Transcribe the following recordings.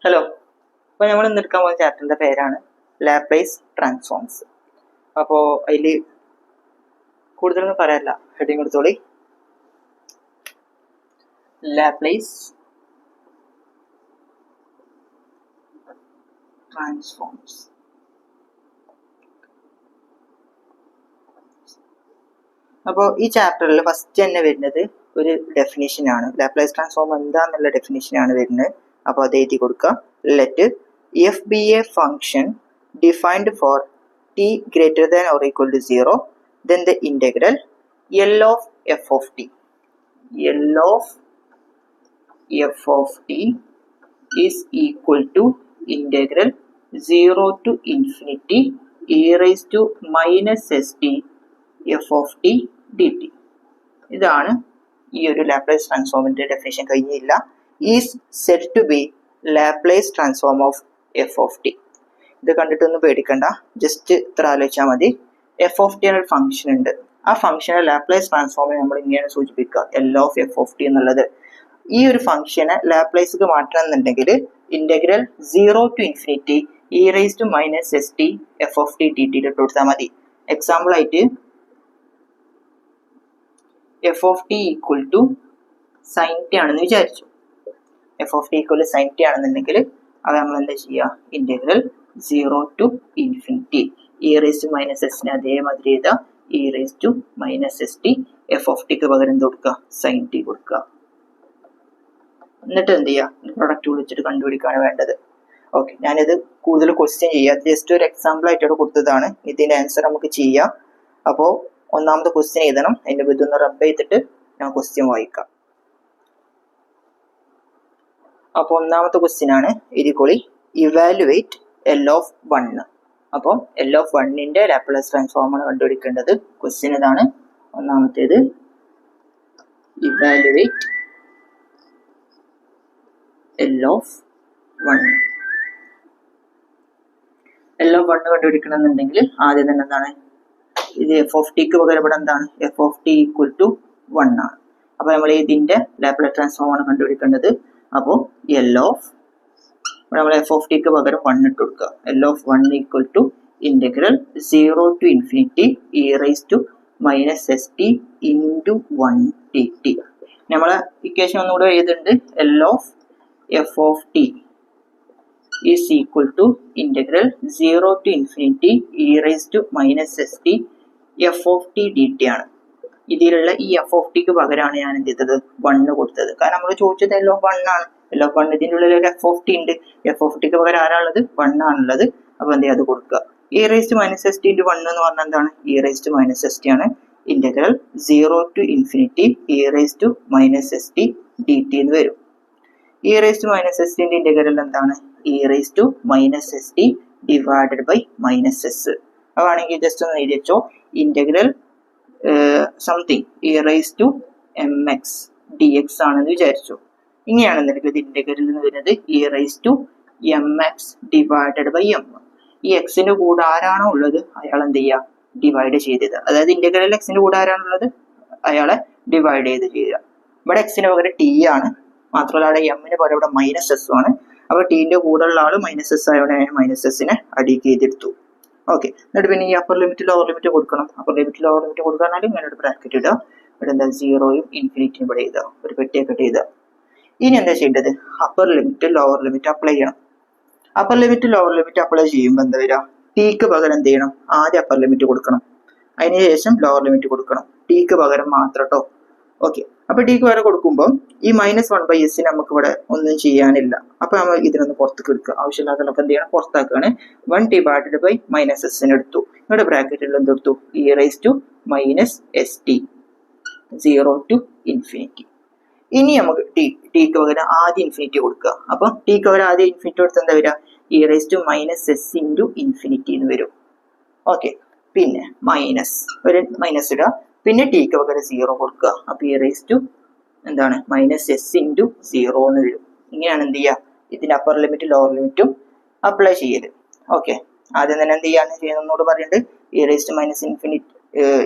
Hello, അപ്പോൾ നമ്മൾ ഇന്ന് എടുക്കാൻ പോകുന്ന ചാപ്റ്ററിൻ്റെ പേരാണ് ലാപ്ലേസ് ട്രാൻസ്ഫോംസ്. അപ്പോൾ അതിൽ കൂടുതലൊന്നും പറയാനില്ല, ഹെഡിങ് കൊടുത്തോളി. Laplace transforms. അപ്പോൾ ഈ ചാപ്റ്ററിൽ ഫസ്റ്റ് തന്നെ വരുന്നത് ഒരു ഡെഫിനിഷനാണ്. ലാപ്ലേസ് ട്രാൻസ്ഫോം എന്താണെന്നുള്ള ഡെഫിനിഷനാണ് വരുന്നത്. അപ്പോൾ അത് എഴുതി കൊടുക്കുക. Let f be a function defined for t greater than or equal to 0, then the integral L of f of t. L of f of t is equal to integral 0 to infinity e raised to minus st f of t dt. ഇതാണ് ഈ ഒരു Laplace ട്രാൻസ്ഫോമിന്റെ definition. കഴിഞ്ഞില്ല. Is said to be Laplace transform of F of T. ഇത് കണ്ടിട്ടൊന്നും പേടിക്കണ്ട, just ഇത്ര ആലോചിച്ചാൽ മതി. എഫ് ഓഫ് ടി എന്നൊരു ഫംഗ്ഷൻ ഉണ്ട്. ആ ഫംഗ്ഷനെ ലാപ്ലേസ് ട്രാൻസ്ഫോമിനെ നമ്മൾ ഇങ്ങനെയാണ് സൂചിപ്പിക്കുക, L of F of T എന്നുള്ളത്. ഈ ഒരു ഫംഗ്ഷനെ ലാപ്ലേസിക്ക് മാറ്റണം എന്നുണ്ടെങ്കിൽ integral 0 to infinity e raised to minus st f of t dt ഇട്ട് കൊടുത്താൽ മതി. എക്സാമ്പിൾ ആയിട്ട് f of t equal to sine t ആണെന്ന് വിചാരിച്ചു. F of t equal to sine t ആണെന്നുണ്ടെങ്കിൽ അത് നമ്മൾ എന്താ ചെയ്യുക, integral 0 to infinity e raised to minus s നെ അതേമാതിരി ചെയ്താൽ e raised to minus st f of tick പകരം എന്ത് കൊടുക്കുക, സൈൻ ടി കൊടുക്കുക. എന്നിട്ട് എന്ത് ചെയ്യുക, പ്രൊഡക്റ്റ് വിളിച്ചിട്ട് കണ്ടുപിടിക്കുകയാണ് വേണ്ടത്. ഓക്കെ, ഞാനിത് കൂടുതൽ ക്വസ്റ്റ്യൻ ചെയ്യുക, ജസ്റ്റ് ഒരു എക്സാമ്പിൾ ആയിട്ട് കൊടുത്തതാണ്. ഇതിന്റെ ആൻസർ നമുക്ക് ചെയ്യാം. അപ്പോൾ ഒന്നാമത്തെ ക്വസ്റ്റ്യൻ എഴുതണം, അതിന്റെ ഇതൊന്ന് റബ്ബ് ചെയ്തിട്ട് ഞാൻ ക്വസ്റ്റ്യൻ വായിക്കാം. അപ്പോൾ ഒന്നാമത്തെ ക്വസ്റ്റ്യൻ ആണ്, എഴുതിക്കോളി. Evaluate L of 1. അപ്പോൾ എൽ ഓഫ് 1ന്റെ ലാപ്ലേസ് ട്രാൻസ്ഫോം ആണ് കണ്ടുപിടിക്കേണ്ടത്. ക്വസ്റ്റ്യൻ ഇതാണ്. ഒന്നാമത്തേത് evaluate L of 1. L of 1 കണ്ടുപിടിക്കണമെന്നുണ്ടെങ്കിൽ ആദ്യം തന്നെ എന്താണ്, ഇത് എഫ് ഓഫ് ടിക്ക് പകരം ഇവിടെ എന്താണ്, f of t equal to 1 ആണ്. അപ്പോൾ നമ്മൾ ഇതിന്റെ ലാപ്ലേസ് ട്രാൻസ്ഫോം ആണ് കണ്ടുപിടിക്കേണ്ടത്. അപ്പോൾ എൽ ഓഫ് നമ്മൾ എഫ് ഓഫ് ടിക്ക് പകരം 1 ഇട്ട് കൊടുക്കുക. L of 1 equal to integral 0 to infinity e raised to minus st into 1 dt. നമ്മളെ ഇക്വേഷൻ ഒന്നുകൂടെ എഴുതുന്നുണ്ട്. L of F of t is equal to integral 0 to infinity e raised to minus st f of t dt ആണ്. ഇതിലുള്ള ഈ F of tick പകരമാണ് ഞാൻ എന്ത് ചെയ്തത്, 1 കൊടുത്തത്. കാരണം നമ്മൾ ചോദിച്ചത് എൽ ഓഫ് 1 ആണ്. എൽ ഓഫ് 1 ഇതിൻ്റെ ഉള്ളിൽ ഒരു എഫ് ഓഫ് ടി ഉണ്ട്. എഫ് ഓഫ് ടിക്ക് പകരം ആരാളുള്ളത്, 1 ആണുള്ളത്. അപ്പോൾ എന്ത് ചെയ്യുക, അത് കൊടുക്കുക. E raise to minus S T into 1 എന്ന് പറഞ്ഞാൽ എന്താണ്, e raise to minus S T ആണ്. Integral 0 to infinity e raise to minus S T D T എന്ന് വരും. E raise to minus S ടിന്റെ ഇന്റഗ്രൽ എന്താണ്, e raise to minus S T divided by minus S. അതാണെങ്കിൽ just ഒന്ന് എഴുതി വെച്ചോ, integral something e raise to m x d x ആണെന്ന് വിചാരിച്ചു. ഇങ്ങനെയാണെന്നുണ്ടെങ്കിൽ ഇത് ഇന്റഗ്രലിൽ നിന്ന് വരുന്നത് e raise to m x divided by m. ഈ എക്സിന്റെ കൂടെ ആരാണോ ഉള്ളത് അയാൾ എന്ത് ചെയ്യുക, ഡിവൈഡ് ചെയ്തത്. അതായത് ഇന്റഗ്രലിൽ എക്സിന്റെ കൂടെ ആരാണുള്ളത് അയാളെ ഡിവൈഡ് ചെയ്ത് ചെയ്യുക. ഇവിടെ എക്സിന് പകരം ടി ആണ്, മാത്രമല്ല അവിടെ എമ്മിന് പകരം ഇവിടെ മൈനസ് എസ് ആണ്. അപ്പോൾ ടീന്റെ കൂടെ ഉള്ള ആള് മൈനസ് എസ് ആയതുകൊണ്ട് മൈനസ് എസിനെ അഡിക്ക് ചെയ്തെടുത്തു. ഓക്കെ, എന്നിട്ട് പിന്നെ ഈ അപ്പർ ലിമിറ്റ് ലോവർ ലിമിറ്റ് കൊടുക്കണം. അപ്പർ ലിമിറ്റ് ലോവർ ലിമിറ്റ് കൊടുക്കാനാലും ഇങ്ങനെ ഒരു ബ്രാക്കറ്റ് ഇടുക. ഇവിടെ എന്താ, 0യും ഇൻഫിനിറ്റിയും ഇവിടെ എഴുതുക, ഒരു പെട്ടിയൊക്കെ എഴുതുക. ഇനി എന്താ ചെയ്യേണ്ടത്, upper limit lower limit apply ചെയ്യണം. Upper limit lower limit apply ചെയ്യുമ്പോൾ എന്താ വരിക, ടിക്ക് പകരം എന്ത് ചെയ്യണം, ആദ്യം അപ്പർ ലിമിറ്റ് കൊടുക്കണം, അതിനുശേഷം ലോവർ ലിമിറ്റ് കൊടുക്കണം. ടിക്ക് പകരം മാത്രം കേട്ടോ. ഓക്കെ, അപ്പൊ ടിക്ക് പകരം കൊടുക്കുമ്പോൾ ഈ -1/s നമുക്ക് ഇവിടെ ഒന്നും ചെയ്യാനില്ല. അപ്പൊ നമ്മൾ ഇതിനൊന്ന് പുറത്തേക്ക് എടുക്കുക. ആവശ്യമില്ലാത്തതൊക്കെ എന്ത് ചെയ്യണം, പുറത്താക്കുകയാണ്. 1 ഡിവൈഡഡ് ബൈ മൈനസ് എസ് എടുത്തു. ഇവിടെ ബ്രാക്കറ്റിൽ എന്തെടുത്തു, e raise to minus S T 0 to infinity. ഇനി നമുക്ക് ടിക്ക് പകരം ആദ്യം ഇൻഫിനിറ്റി കൊടുക്കുക. അപ്പൊ ടിക്ക് പകരം ആദ്യം ഇൻഫിനിറ്റി കൊടുത്ത് എന്താ വരിക, e raise to minus s into infinity എന്ന് വരും. ഓക്കെ, പിന്നെ മൈനസ് ഒരു മൈനസ് ഇടുക, പിന്നെ ടിക്ക് പകരം 0 കൊടുക്കുക. അപ്പൊ ഇ റൈസ് ടു എന്താണ്, മൈനസ് എസ് ഇൻറ്റു 0 എന്ന് വരും. ഇങ്ങനെയാണ് എന്ത് ചെയ്യുക, ഇതിന്റെ അപ്പർ ലിമിറ്റ് ലോവർ ലിമിറ്റും അപ്ലൈ ചെയ്യരുത്. ഓക്കെ, ആദ്യം തന്നെ എന്ത് ചെയ്യാണ് ചെയ്യുന്നതോട് പറയുന്നുണ്ട്, e raise to minus infinity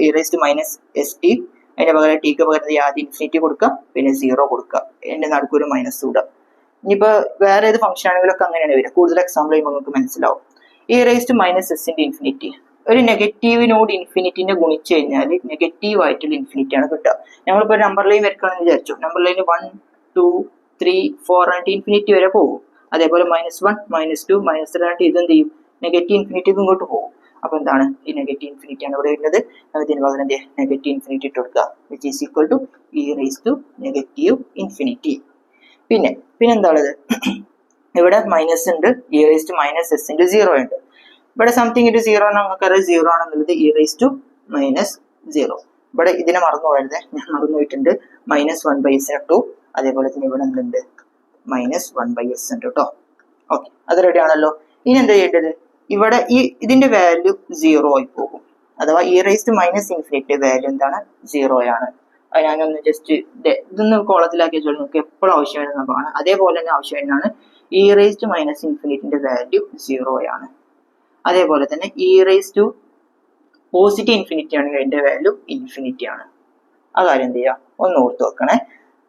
e raise to minus S t, അതിന്റെ പകരം ടിക്ക് പകരം ആദ്യം ഇൻഫിനിറ്റി കൊടുക്കുക, പിന്നെ 0 കൊടുക്കുക, അതിന്റെ നടുക്കൊരു മൈനസ് ഇടുക. ഇനിയിപ്പോ വേറെ ഏത് ഫംഗ്ഷൻ ആണെങ്കിലൊക്കെ അങ്ങനെയാണ് വരിക. കൂടുതൽ എക്സാമ്പിൾ ചെയ്യുമ്പോൾ നിങ്ങൾക്ക് മനസ്സിലാവും. e raised to minus s into infinity. ഒരു നെഗറ്റീവിനോട് ഇൻഫിനിറ്റിനെ ഗുണിച്ചു കഴിഞ്ഞാൽ നെഗറ്റീവ് ആയിട്ടുള്ള ഇൻഫിനിറ്റി ആണ് കിട്ടുക. നമ്മളിപ്പോ നമ്പർ ലൈൻ വരയ്ക്കണമെന്ന് വിചാരിച്ചു. നമ്പർ ലൈൻ 1 2 3 4 ആയിട്ട് ഇൻഫിനിറ്റി വരെ പോകും. അതേപോലെ -1 -2 -3 ആയിട്ട് ഇതെന്ത് ചെയ്യും, നെഗറ്റീവ് ഇൻഫിനിറ്റി ഇങ്ങോട്ട് പോകും. അപ്പൊ എന്താണ്, ഈ നെഗറ്റീവ് ഇൻഫിനിറ്റി ആണ് ഇവിടെ വരുന്നത്. ഇതിന് പകരം എന്ത് നെഗറ്റീവ് ഇൻഫിനിറ്റി ഇട്ട് കൊടുക്കുക, which is equal to e raised to negative infinity. പിന്നെ എന്താ ഉള്ളത്, ഇവിടെ മൈനസ് ഉണ്ട്, e raised to minus s into 0 ഉണ്ട്. ഇവിടെ സംതിങ് ഇൻറ്റു 0 നമുക്കറിയാം 0 ആണെന്നുള്ളത് e raised to -0. ഇവിടെ ഇതിനെ മറന്നു പോയത്, ഞാൻ മറന്നു പോയിട്ടുണ്ട്. -1/s ഇട്ടു. അതേപോലെ തന്നെ ഇവിടെ എന്തുണ്ട്, -1/s ഉണ്ട് കേട്ടോ. ഓക്കെ, അത് റെഡി ആണല്ലോ. ഇനി എന്താ ചെയ്യേണ്ടത്, ഇവിടെ ഇതിന്റെ വാല്യൂ 0 ആയി പോകും. അഥവാ e raised to -infinity value എന്താണ്, 0 ആണ്. അത് ഞാനൊന്ന് ജസ്റ്റ് ഇതൊന്ന് കോളത്തിലാക്കി വെച്ചോളൂ, നിങ്ങൾക്ക് എപ്പോഴും ആവശ്യം വരുന്ന സംഭവമാണ്. അതേപോലെ തന്നെ ആവശ്യം തന്നെയാണ് e raised to -infinity value 0 ആണ്. അതേപോലെ തന്നെ e raised to positive infinity ആണെങ്കിൽ അതിന്റെ വാല്യൂ ഇൻഫിനിറ്റി ആണ്. ആ കാര്യം എന്ത് ചെയ്യുക, ഒന്ന് ഓർത്ത് വെക്കണേ.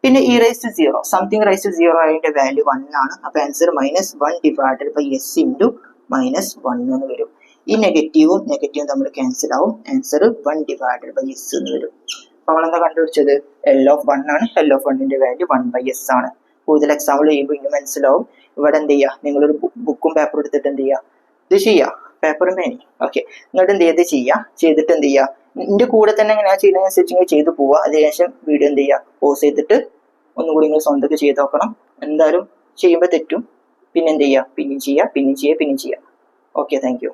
പിന്നെ e raised to 0, something raised to 0 അതിന്റെ വാല്യൂ 1 ആണ്. അപ്പൊ answer -1 divided by s into -1 എന്ന് വരും. ഈ നെഗറ്റീവും തമ്മിൽ ക്യാൻസൽ ആവും. ആൻസർ 1 ഡിവൈഡഡ് ബൈ s എന്ന് വരും. അപ്പൊ നമ്മളെന്താ കണ്ടുപിടിച്ചത്, L(1) ആണ്. L(1)ന്റെ വാല്യൂ 1/s ആണ്. കൂടുതൽ എക്സാമ്പിൾ ചെയ്യുമ്പോൾ ഇനി മനസ്സിലാവും. ഇവിടെ എന്ത് ചെയ്യുക, നിങ്ങളൊരു ബുക്കും പേപ്പറും എടുത്തിട്ട് എന്ത് ചെയ്യുക, ഇത് ചെയ്യുക, പേപ്പറും പേനി. ഓക്കെ, എന്നിട്ട് എന്ത് ചെയ്ത് ചെയ്തിട്ട് എന്ത് ചെയ്യുക, ഇതിന്റെ കൂടെ തന്നെ ഞാൻ ചെയ്യുന്നതിനനുസരിച്ച് ചെയ്തു പോവുക. അതിനുശേഷം വീഡിയോ എന്ത് ചെയ്യുക, പോസ് ചെയ്തിട്ട് ഒന്നുകൂടി നിങ്ങൾ സ്വന്തമൊക്കെ ചെയ്ത് നോക്കണം. എന്തായാലും ചെയ്യുമ്പോൾ തെറ്റും. പിന്നെ എന്ത് ചെയ്യുക, പിന്നെയും ചെയ്യുക. Okay, thank you.